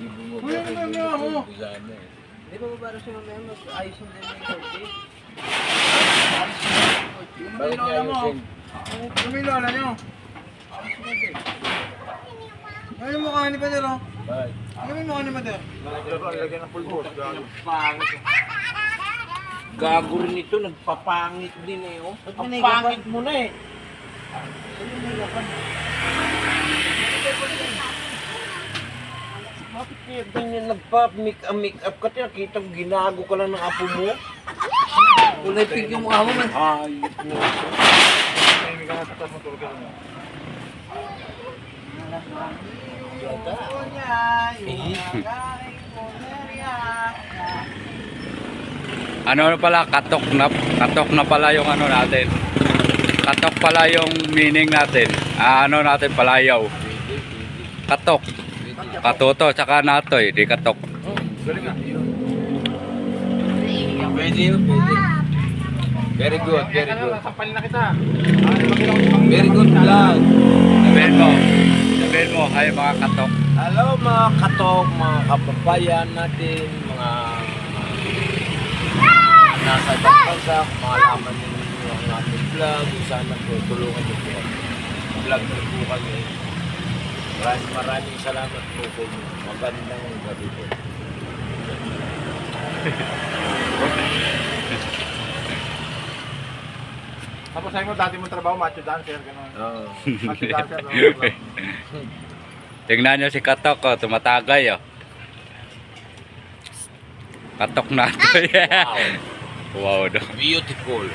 Hindi bumaba. Uy, ano nga ako? Di ba ba siya mamaya mag-ayusin din yung korte? Ano ba yung lola mo? Ano ba yung lola nyo? Ano yung mukha ni Pader, oh? Bakit? Ano yung mukha ni Pader? Lagyan ng pulbos. Gago rin ito, nagpapangit din eh. Oh. Ba't Ang may pangit mo na eh. Bakit kaya ganyan nagpa-make up ka? Nakita ko ginago ka lang ng apo mo. Kulay pink yung mukha mo man. Ayos mo. Hindi ka nasa mo tulog mo. Ano pala, katok na pala yung ano natin. Katok pala yung meaning natin. Ano natin, palayaw. Katok. Katuto, tsaka natoy, di katok. Galing ah. Pwede yun, pwede. Very good, very good. Sampalin na kita. Very good vlog. Sabihin mo, ay mga katok. Hello mga katok, mga kababayan natin, mga nasa bansa, malaman ninyo ang ating vlog. Sana po tulungan niyo po. Vlog niyo po kami. Maraming salamat po sa inyo. Magandang gabi po. Tapos sabi mo, dati mo trabaho, macho dancer, gano'n. Oo. Macho dancer, no? Tingnan nyo si katok, oh, tumatagay. Oh. Katok natoy. Wow daw. Beautiful.